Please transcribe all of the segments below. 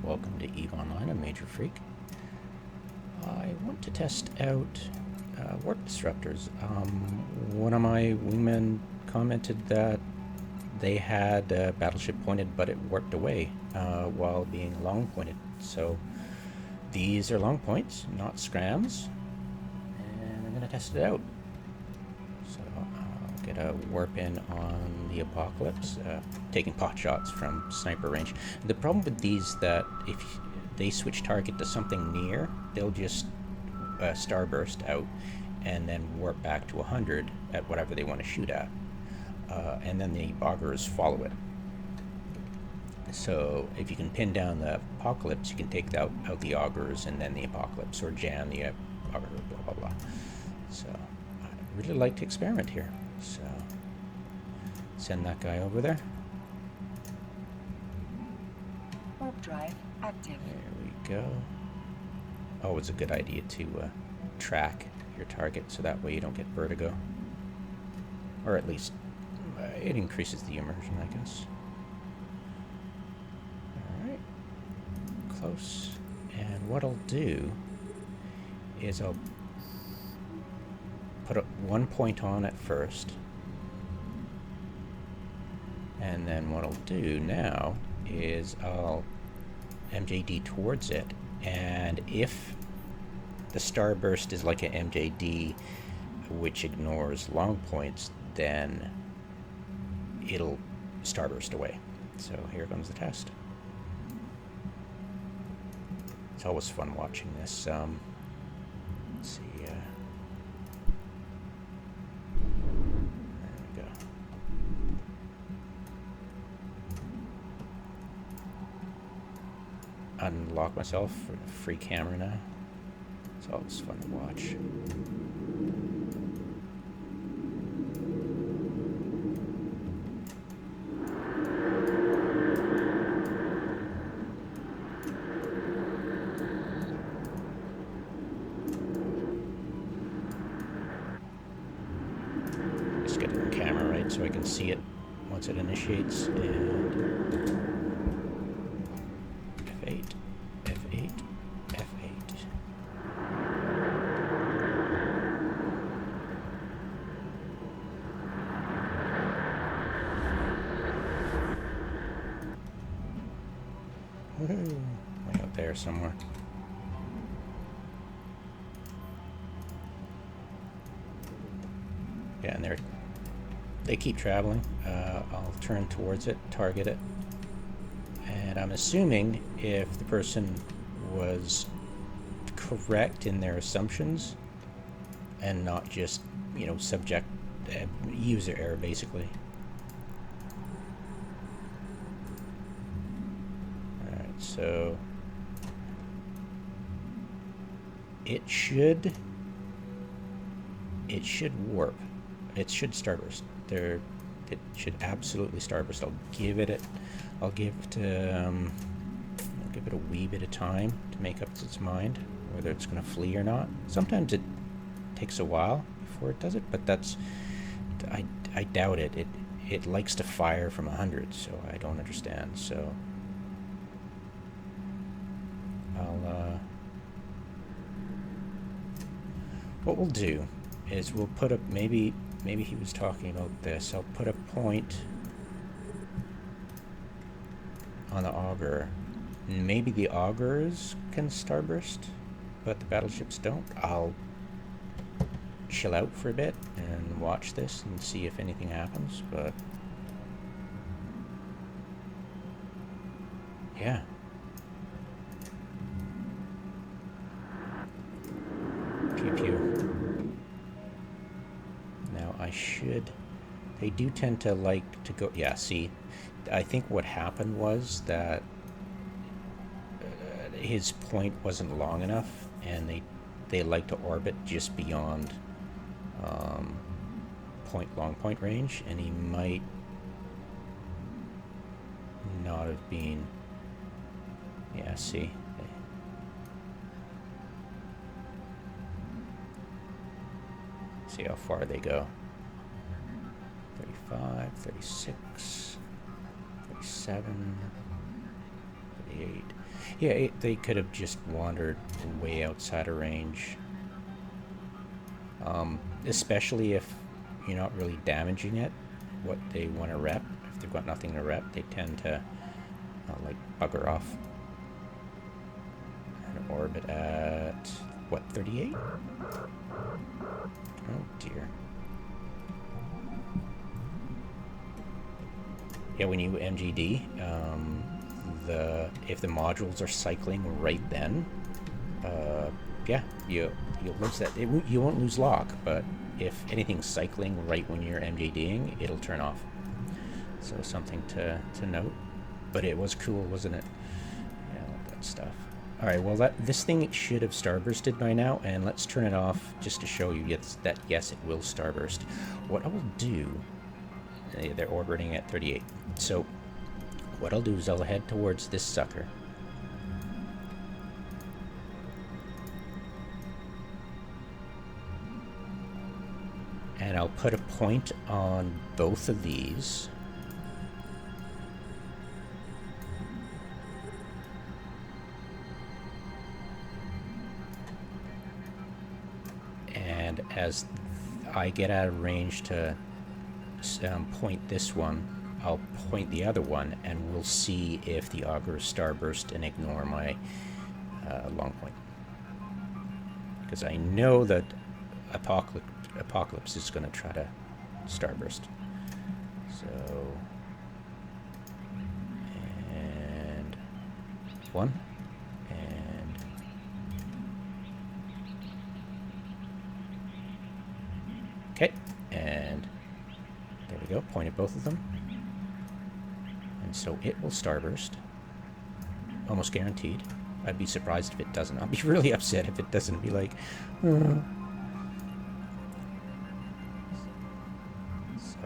Welcome to EVE Online, I'm Major Freak. I want to test out warp disruptors. One of my wingmen commented that they had a battleship pointed, but it warped away while being long pointed. So these are long points, not scrams, and I'm going to test it out. So I'll get a warp in on the Apocalypse, taking pot shots from sniper range. The problem with these that if they switch target to something near, they'll just starburst out and then warp back to 100 at whatever they want to shoot at. And then the augorors follow it. So if you can pin down the Apocalypse, you can take out the augorors and then the Apocalypse, or jam the augur, blah blah blah. So I really like to experiment here. So send that guy over there. Warp drive active. There we go. Always a good idea to track your target so that way you don't get vertigo. Or at least it increases the immersion, I guess. Alright. Close. And what I'll do is I'll put one point on it first. And then what I'll do now is I'll MJD towards it. And if the starburst is like an MJD which ignores long points, then it'll starburst away. So here comes the test. It's always fun watching this. Let's see. There we go. Unlock myself for the free camera now. It's always fun to watch. Just get the camera right so I can see it once it initiates. And F8, F8, F8. Woohoo! Way out there somewhere. Yeah, and they keep traveling. I'll turn towards it, target it. And I'm assuming if the person was correct in their assumptions and not just, you know, user error, basically. Alright, so it should warp. It should starburst. It should absolutely starburst. I'll give it a wee bit of time to make up its mind whether it's going to flee or not. Sometimes it takes a while before it does it, but I doubt it. It likes to fire from 100, so I don't understand. So I'll what we'll do is we'll put up, maybe he was talking about this. I'll put a point on the augur. Maybe the augurs can starburst, but the battleships don't. I'll chill out for a bit and watch this and see if anything happens, but yeah. Pew pew. Now they do tend to like to go, yeah, see, I think what happened was that his point wasn't long enough, and they like to orbit just beyond long point range, and he might not have been, yeah, see. See how far they go. 35, 36, 37, 38. Yeah, they could have just wandered way outside of range. Especially if you're not really damaging it, what they want to rep. If they've got nothing to rep, they tend to like bugger off and orbit at what, 38? Oh dear. Yeah, when you MGD, if the modules are cycling right then, yeah, you'll lose that. You won't lose lock, but if anything's cycling right when you're MGDing, it'll turn off. So something to note. But it was cool, wasn't it? Yeah, all that stuff. All right, well, this thing should have starbursted by now, and let's turn it off just to show you that yes, it will starburst. What I will do, they're orbiting at 38. So what I'll do is I'll head towards this sucker. And I'll put a point on both of these. And as I get out of range to point this one, I'll point the other one, and we'll see if the augorors starburst and ignore my long point. Because I know that Apocalypse is going to try to starburst. So, and one, and okay, and there we go. Pointed both of them, and so it will starburst. Almost guaranteed. I'd be surprised if it doesn't. I'll be really upset if it doesn't. Be like,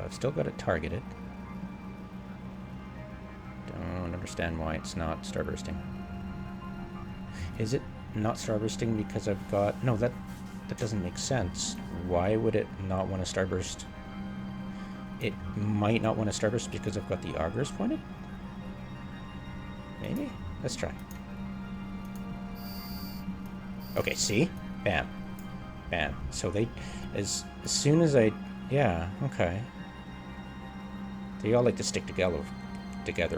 I've still got it targeted. Don't understand why it's not starbursting. Is it not starbursting because I've got... No, that doesn't make sense. Why would it not want to starburst? It might not want to starburst because I've got the augorors pointed? Maybe? Let's try. Okay, see? Bam. Bam. So they... As soon as I... Yeah, okay. They all like to stick together,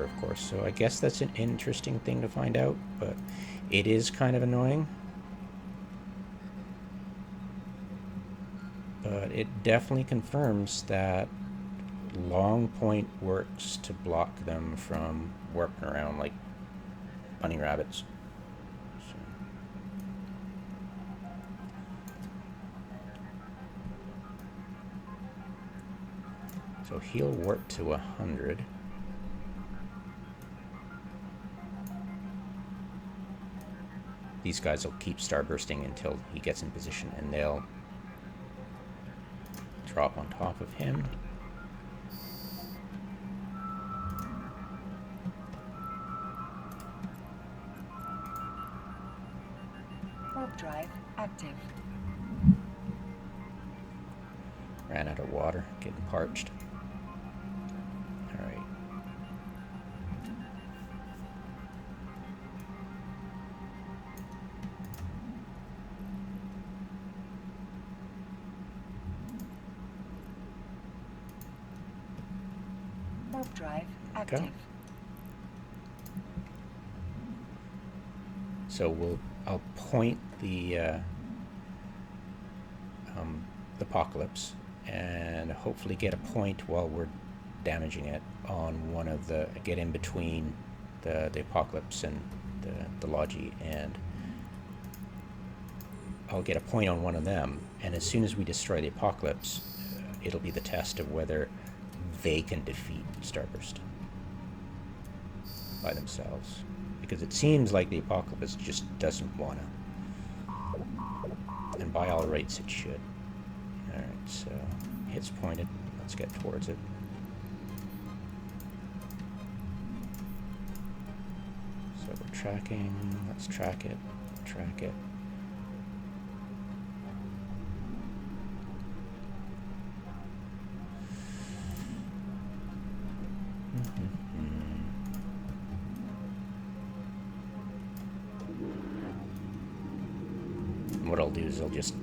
of course. So I guess that's an interesting thing to find out, but it is kind of annoying. But it definitely confirms that long point works to block them from warping around like bunny rabbits. So he'll warp to 100. These guys will keep starbursting until he gets in position, and they'll drop on top of him. Warp drive active. Ran out of water, getting parched. Alright. Warp drive active. Go. So I'll point the Apocalypse and hopefully get a point while we're damaging it on one of the... Get in between the Apocalypse and the logi, and I'll get a point on one of them, and as soon as we destroy the Apocalypse, it'll be the test of whether they can defeat Starburst by themselves. Because it seems like the Apocalypse just doesn't want to. And by all rights, it should. Alright, so hits pointed. Let's get towards it. So we're tracking. Let's track it. Track it. what I'll do is I'll just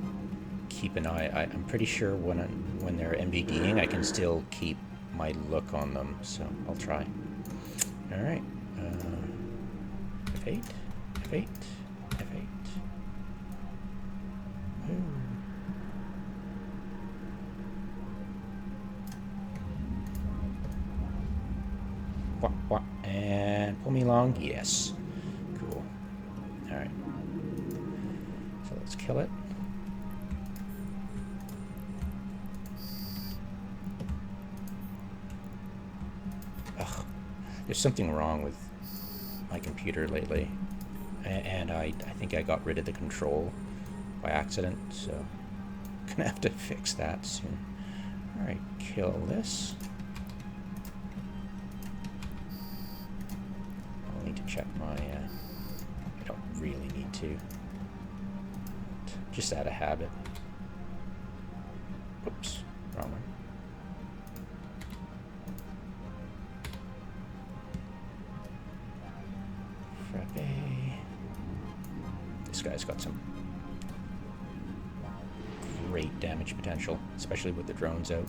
keep an eye. I'm pretty sure when they're MVDing, I can still keep my look on them, so I'll try. All right. F8, F8, F8. What? And pull me along. Yes. Cool. All right. So let's kill it. Ugh. There's something wrong with my computer lately. And I think I got rid of the control by accident, so I'm gonna have to fix that soon. All right, kill this. I'll need to check my, I don't really need to. Just out of habit. Oops, wrong one. Frappe. This guy's got some great damage potential, especially with the drones out.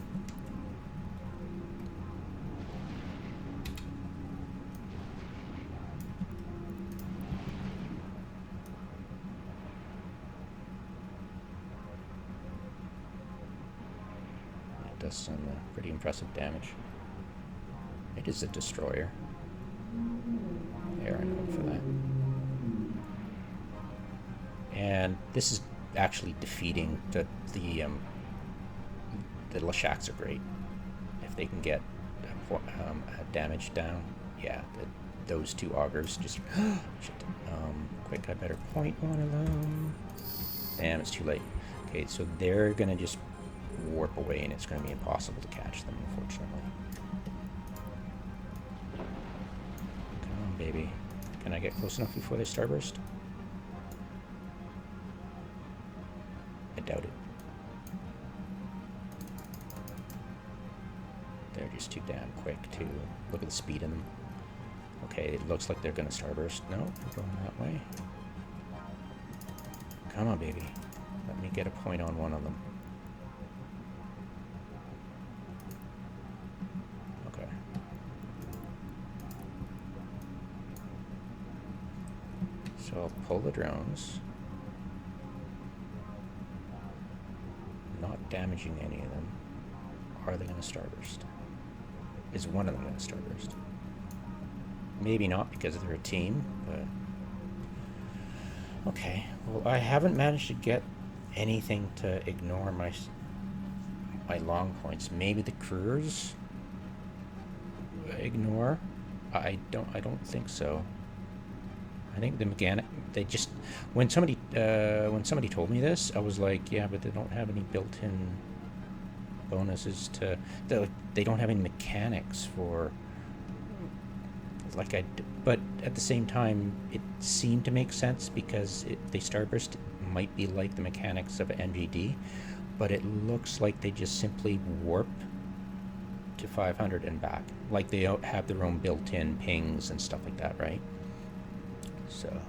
It does some pretty impressive damage. It is a destroyer. They are known for that. And this is actually defeating the Lashaks are great if they can get damage down. Yeah, those two augors just shit. Quick, I better point one of them. Damn, it's too late. Okay, so they're gonna just warp away, and it's gonna be impossible to catch them, unfortunately. Come on, baby. Can I get close enough before they starburst? I doubt it. They're just too damn quick, too. Look at the speed in them. Okay, it looks like they're gonna starburst. No, they're going that way. Come on, baby. Let me get a point on one of them. Okay. So I'll pull the drones. Not damaging any of them. Are they going to starburst? Is one of them going to starburst? Maybe not because they're a team, but... Okay, well, I haven't managed to get anything to ignore my long points. Maybe the crewers ignore? I don't think so. I think the mechanic, they just, when somebody told me this, I was like, yeah, but they don't have any built-in bonuses to, they don't have any mechanics for, like but at the same time, it seemed to make sense because they starburst might be like the mechanics of NGD, but it looks like they just simply warp to 500 and back. Like they have their own built-in pings and stuff like that, right? So,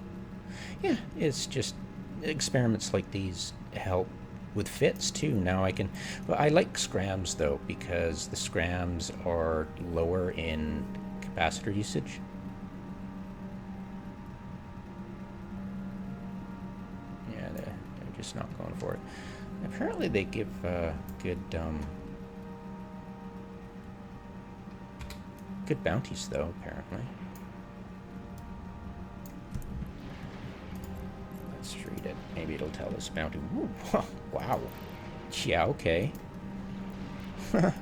yeah, it's just experiments like these help with fits too. Now I can, well, I like scrams though, because the scrams are lower in capacitor usage. Yeah, they're just not going for it. Apparently they give good bounties though, apparently. Let's read it. Maybe it'll tell us bounty. Ooh, wow. Yeah, okay. Can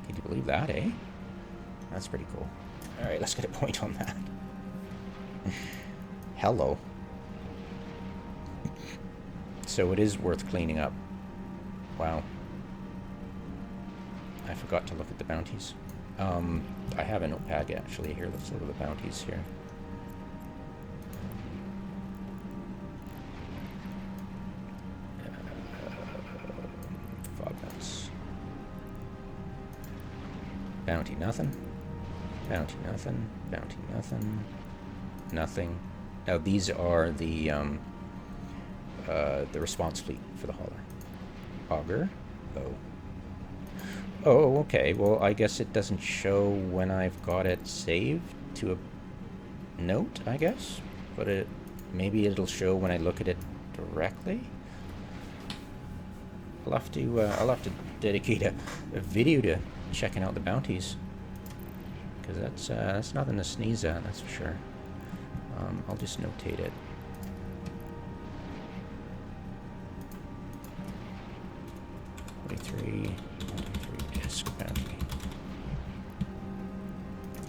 you believe that, eh? That's pretty cool. Alright, let's get a point on that. Hello. So it is worth cleaning up. Wow. I forgot to look at the bounties. I have a notepad actually here. Let's look at the bounties here. FOBs. Bounty nothing. Bounty nothing. Bounty nothing. Nothing. Now these are the the response fleet for the hauler. Augur. Oh. Oh, okay. Well, I guess it doesn't show when I've got it saved to a note, I guess. But maybe it'll show when I look at it directly. I'll have to dedicate a video to checking out the bounties, because that's nothing to sneeze at, that's for sure. I'll just notate it. Three disc bounty.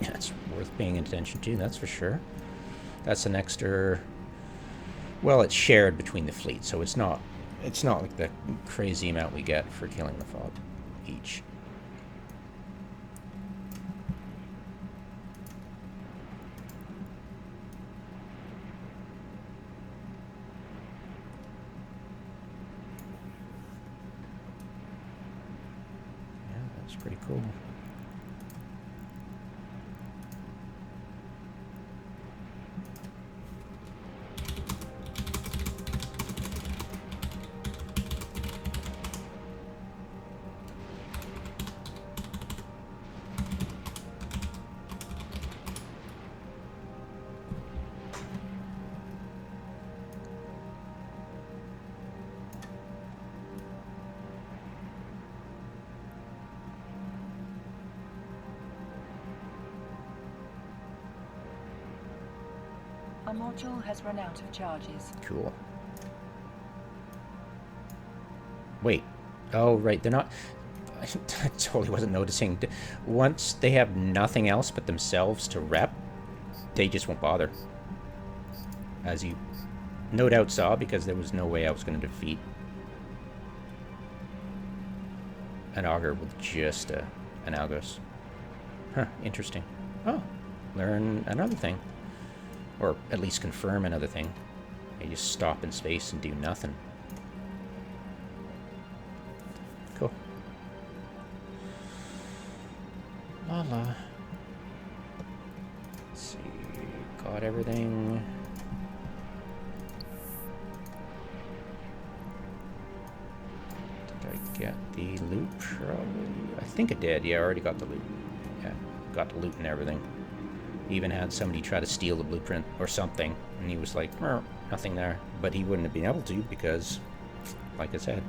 That's worth paying attention to, that's for sure. That's an extra. Well, it's shared between the fleet, so it's not like the crazy amount we get for killing the fob each. Yeah, that's pretty cool. Our module has run out of charges. Cool. Wait. Oh, right. They're not. I totally wasn't noticing. Once they have nothing else but themselves to rep, they just won't bother. As you no doubt saw, because there was no way I was going to defeat an augur with just an augorors. Huh, interesting. Oh, learn another thing. Or at least confirm another thing. You just stop in space and do nothing. Cool. La la. Let's see. Got everything. Did I get the loot? Probably. I think I did. Yeah, I already got the loot. Yeah, got the loot and everything. Even had somebody try to steal the blueprint or something, and he was like, nothing there. But he wouldn't have been able to because, like I said.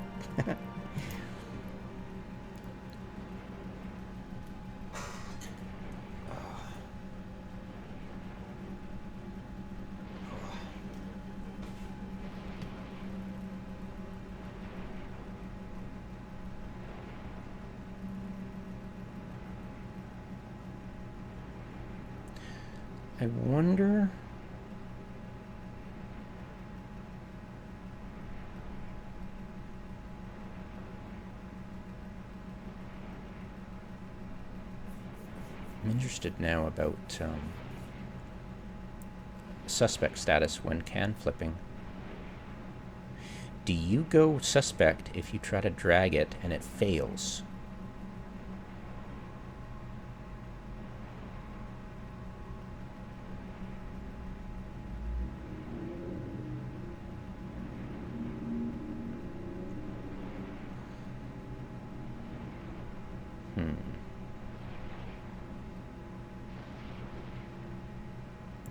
I wonder. I'm interested now about suspect status when can flipping. Do you go suspect if you try to drag it and it fails?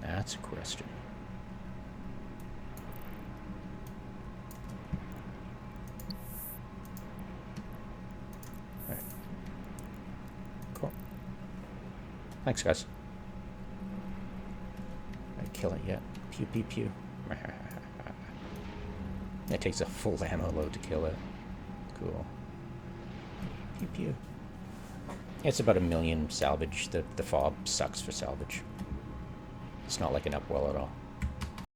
That's a question. All right. Cool. Thanks, guys. I kill it yet? Pew pew pew. It takes a full ammo load to kill it. Cool. Pew pew. It's about 1 million salvage. The FOB sucks for salvage. It's not like an upwell at all.